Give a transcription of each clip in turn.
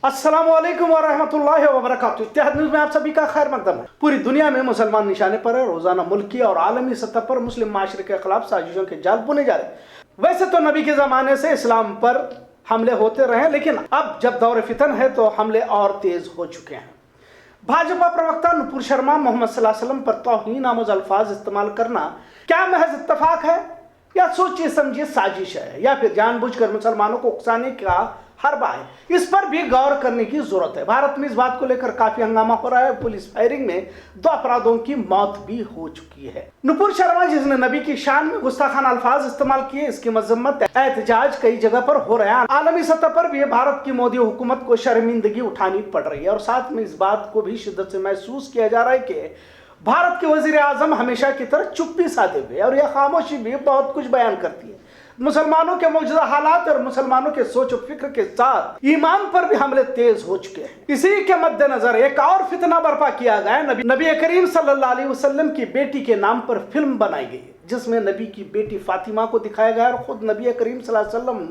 अस्सलामुअलैकुम वरहमतुल्लाहि वबरकातुहू। इत्तेहाद न्यूज़ में आप सभी का खैर मकदम है। पूरी दुनिया में मुसलमान निशाने पर है। रोजाना मुल्की और आलमी सतह पर मुस्लिम माशरे के खिलाफ साजिशों के जाल बुने जा रहे। वैसे तो नबी के ज़माने से इस्लाम पर हमले होते रहे, लेकिन अब जब दौर फितन है तो हमले और तेज हो चुके हैं। भाजपा प्रवक्ता नुपुर शर्मा मोहम्मद सल्लल्लाहु अलैहि वसल्लम पर तौहीन आमेज़ अल्फाज इस्तेमाल करना क्या महज इत्तफाक है या सोचिए समझिए साजिश है या फिर जानबूझकर मुसलमानों को उकसाने का हरबा है? इस पर भी गौर करने की जरूरत है। भारत में इस बात को लेकर काफी हंगामा हो रहा है। पुलिस फायरिंग में 2 अपराधों की मौत भी हो चुकी है। नुपुर शर्मा जिसने नबी की शान में गुस्ताखाना अल्फाज इस्तेमाल किए, इसकी मजम्मत एहतजाज कई जगह पर हो रहा है। आलमी सतह पर भी भारत की मोदी हुकूमत को शर्मिंदगी उठानी पड़ रही है और साथ में इस बात को भी शिद्दत से महसूस किया जा रहा है कि भारत के वजीर आजम हमेशा की तरह चुप्पी साधे हुए और यह खामोशी भी बहुत कुछ बयान करती है। मुसलमानों के मौजूदा हालात और मुसलमानों के सोच और फिक्र के साथ ईमान पर भी हमले तेज हो चुके हैं। इसी के मद्देनजर एक और फितना बर्पा किया गया। नबी करीम सल्लल्लाहु अलैहि वसल्लम की बेटी के नाम पर फिल्म बनाई गई जिसमें नबी की बेटी फातिमा को दिखाया गया और खुद नबी करीम सल्लल्लाहु अलैहि वसल्लम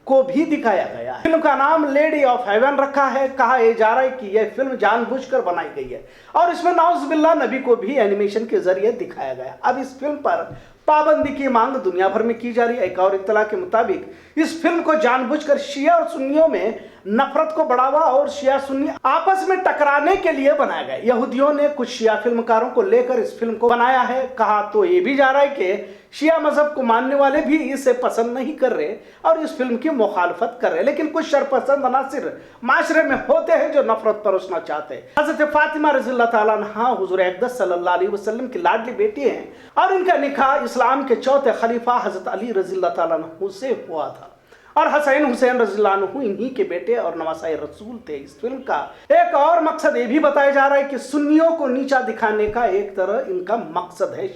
को भी दिखाया गया है। फिल्म का नाम लेडी ऑफ हेवन रखा है। कहा जा रहा है कि यह फिल्म जानबूझकर बनाई गई है और इसमें नाउज़ुबिल्लाह नबी को भी एनिमेशन के जरिए दिखाया गया। अब इस फिल्म पर पाबंदी की मांग दुनिया भर में की जा रही है। एक और इत्तला के मुताबिक इस फिल्म को जानबूझकर शिया और सुन्नियों में नफरत को बढ़ावा और शिया सुन्नी आपस में टकराने के लिए बनाया गया। यहूदियों ने कुछ शिया फिल्मकारों को लेकर इस फिल्म को बनाया है। कहा तो ये भी जा रहा है कि शिया मजहब को मानने वाले भी इसे पसंद नहीं कर रहे और इस फिल्म की मुखालफत कर रहे, लेकिन कुछ शरपसंद अनासिर माशरे में होते हैं जो नफरत परोसना चाहते हैं। हजरत फातिमा रज़ियल्लाहु ताला अन्हा हुजूर अक़दस सल्लल्लाहु अलैहि वसल्लम की लाडली बेटी हैं और इनका निकाह इस्लाम के चौथे खलीफा हजरत अली रज़ियल्लाहु ताला अन्हु से हुआ था और हसैन हुसैन रज़ियल्लाहु अन्हु इन्हीं के बेटे और नवासाए रसूल थे। इस फिल्म का एक और मकसद ये भी बताया जा रहा है कि सुन्नियों को नीचा दिखाने का एक तरह इनका मकसद है।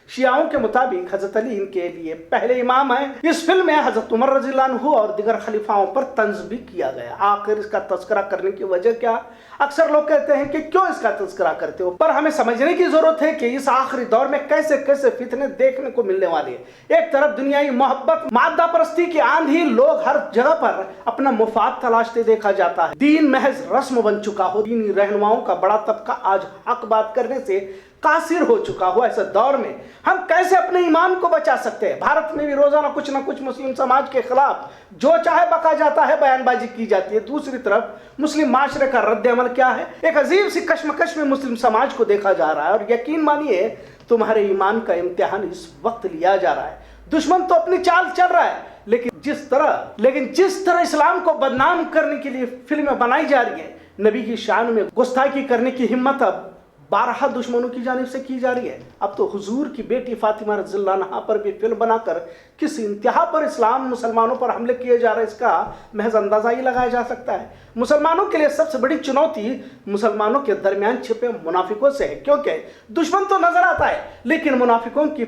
शियाओं के मुताबिक हजरत अली इनके लिए पहले इमाम है। इस फिल्म में हजरत उमर रज़ियल्लाहु अन्हु और दिगर खलीफाओं पर तंज भी किया गया। आखिर इसका तस्करा करने की वजह क्या? अक्सर लोग कहते हैं कि क्यों इसका तस्करा करते हो, पर हमें समझने की जरूरत है कि इस आखिरी दौर में कैसे कैसे फितने देखने को मिलने वाले हैं। एक तरफ दुनियाई मोहब्बत मादा परस्ती की आंधी, लोग हर जगह पर अपना मुफाद तलाशते देखा जाता है। दीन महज रस्म बन चुका हो। दीनी रहनुमाओं का बड़ा तबका आज हक बात करने से कासिर हो चुका हो। ऐसे दौर में हम कैसे अपने ईमान को बचा सकते हैं? भारत में भी रोजाना कुछ ना कुछ मुस्लिम समाज के खिलाफ जो चाहे बका जाता है, बयानबाजी की जाती है। दूसरी तरफ मुस्लिम माशरे का रद्द अमल क्या है? एक अजीब सी कश्मकश में मुस्लिम समाज को देखा जा रहा है और यकीन मानिए तुम्हारे ईमान का इम्तिहान इस वक्त लिया जा रहा है। दुश्मन तो अपनी चाल चल रहा है, लेकिन जिस तरह इस्लाम को बदनाम करने के लिए फिल्में बनाई जा रही है, नबी की शान में गुस्ताखी करने की हिम्मत अब 12 दुश्मनों की जानिब से की जा रही है। अब तो हुजूर की बेटी फातिमा रज़ियल्लाहु अन्हा पर भी फिल्म बनाकर किस इंतहा पर इस्लाम मुसलमानों पर हमले किए जा रहे हैं, इसका महज अंदाजा ही लगाया जा सकता है। मुसलमानों के लिए सबसे बड़ी चुनौती मुसलमानों के दरमियान छिपे मुनाफिकों से है, क्योंकि दुश्मन तो नजर आता है लेकिन मुनाफिकों की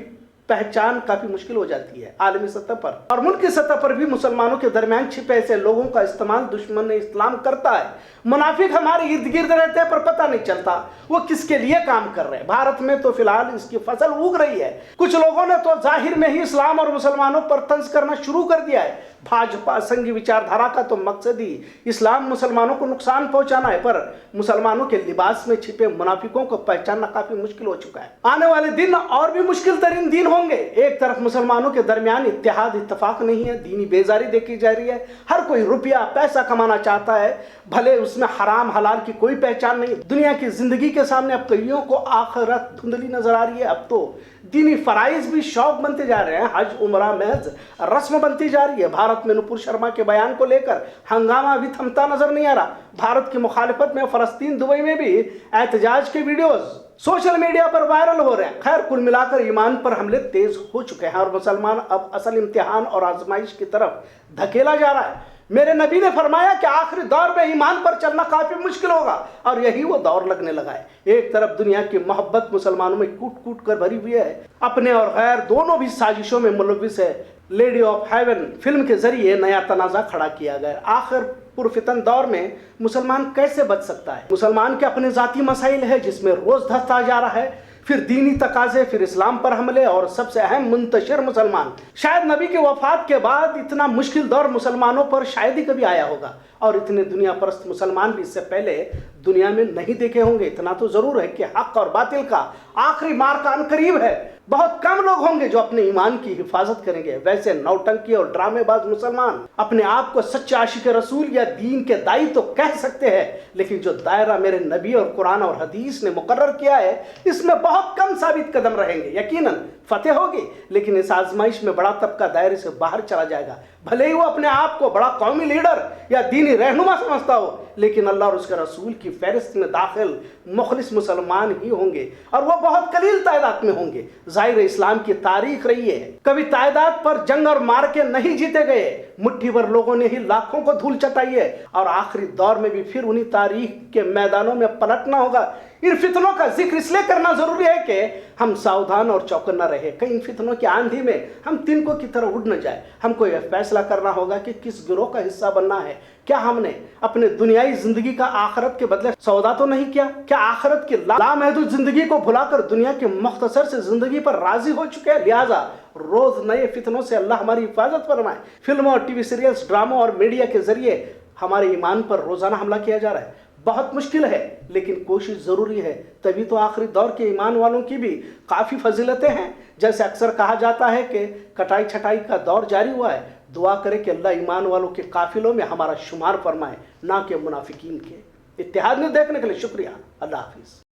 पहचान काफी मुश्किल हो जाती है। आलमी सतह पर और मुल्क की सतह पर भी मुसलमानों के दरमियान छिपे ऐसे लोगों का इस्तेमाल दुश्मन इस्लाम करता है। मुनाफिक हमारे इर्द गिर्द रहते हैं पर पता नहीं चलता वो किसके लिए काम कर रहे हैं। भारत में तो फिलहाल इसकी फसल उग रही है। कुछ लोगों ने तो जाहिर में ही इस्लाम और मुसलमानों पर तंज करना शुरू कर दिया है। भाजपा संघी विचारधारा का तो मकसद ही इस्लाम मुसलमानों को नुकसान पहुंचाना है, पर मुसलमानों के लिबास में छिपे मुनाफिकों को पहचानना काफी मुश्किल हो चुका है। आने वाले दिन और भी मुश्किल तरीन दिन होंगे। एक तरफ मुसलमानों के दरमियान इत्तेहाद इत्तफाक नहीं है, दीनी बेजारी देखी जा रही है। हर कोई रुपया पैसा कमाना चाहता है, भले उसमें हराम हलाल की कोई पहचान नहीं। दुनिया की जिंदगी के सामने अब कईयों को आखिरत धुंधली नजर आ रही है। अब तो दीनी फराइज भी शौक बनते जा रहे हैं। हज उमरा महज रस्म बनती जा रही है। भारत में नुपुर शर्मा के बयान को लेकर हंगामा भी थमता नजर नहीं आ रहा। भारत की मुखालिफत में फलस्तीन, दुबई में भी एहतजाज के वीडियोज सोशल मीडिया पर वायरल हो रहे हैं। खैर, कुल मिलाकर ईमान पर हमले तेज हो चुके हैं और मुसलमान अब असल इम्तिहान और आजमाइश की तरफ धकेला जा रहा है। मेरे नबी ने फरमाया कि आखिरी दौर में ईमान पर चलना काफी मुश्किल होगा और यही वो दौर लगने लगा है। एक तरफ दुनिया की मोहब्बत मुसलमानों में कूट कूट कर भरी हुई है, अपने और गैर दोनों भी साजिशों में मुलविस है। लेडी ऑफ हेवन फिल्म के जरिए नया तनाजा खड़ा किया गया। आखिर पुरफितन दौर में मुसलमान कैसे बच सकता है? मुसलमान के अपने जाती मसाइल है जिसमें रोज धंसता जा रहा है। फिर दीनी तकाजे, फिर इस्लाम पर हमले और सबसे अहम मुंतशिर मुसलमान। शायद नबी के वफात के बाद इतना मुश्किल दौर मुसलमानों पर शायद ही कभी आया होगा, और इतने दुनिया परस्त मुसलमान भी इससे पहले दुनिया में नहीं देखे होंगे। इतना तो जरूर है कि हक और बातिल का आखिरी मार का अनकरीब है। बहुत कम लोग होंगे जो अपने ईमान की हिफाजत करेंगे। वैसे नौटंकी और ड्रामेबाज मुसलमान अपने आप को सच्चे आशिक रसूल या दीन के दाई तो कह सकते हैं, लेकिन जो दायरा मेरे नबी और कुरान और हदीस ने मुकर्रर किया है, इसमें बहुत कम साबित कदम रहेंगे। यकीनन फतेह होगी, लेकिन इस आजमाइश में बड़ा तबका दायरे से बाहर चला जाएगा। भले ही वो अपने आप को बड़ा कौमी लीडर या दीनी रहनुमा समझता हो, लेकिन अल्लाह और उसके रसूल की फहरिस्त में दाखिल मुखलिस मुसलमान ही होंगे, और वो बहुत कलील तादाद में होंगे। जाहिर इस्लाम की तारीख रही है, कभी तादाद पर जंग और मार के नहीं जीते गए, मुट्ठी भर लोगों ने ही लाखों को धूल चटाई है, और आखिरी दौर में भी फिर उन्हीं तारीख के मैदानों में पलटना होगा। इन फितनों का जिक्र इसलिए करना जरूरी है कि हम सावधान और चौकन्ना रहे, कहीं इन फितनों की आंधी में हम तिनकों की तरह उड़ न जाए। हमको यह फैसला करना होगा कि किस गिरोह का हिस्सा बनना है। क्या हमने अपने दुनियाई जिंदगी का आखिरत के बदले सौदा तो नहीं किया? क्या आखिरत की लामहदूद जिंदगी को भुलाकर दुनिया के मुख्तसर से जिंदगी पर राजी हो चुके हैं? लिहाजा रोज नए फितनों से अल्लाह हमारी हिफाजत फरमाए। फिल्मों और टीवी सीरियल्स, ड्रामों और मीडिया के जरिए हमारे ईमान पर रोजाना हमला किया जा रहा है। बहुत मुश्किल है, लेकिन कोशिश जरूरी है। तभी तो आखिरी दौर के ईमान वालों की भी काफ़ी फजीलतें हैं। जैसे अक्सर कहा जाता है कि कटाई छटाई का दौर जारी हुआ है। दुआ करें कि अल्लाह ईमान वालों के काफिलों में हमारा शुमार फरमाए, ना कि मुनाफिकीन के। इत्तेहाद न्यूज़ देखने के लिए शुक्रिया। अल्लाह हाफिज़।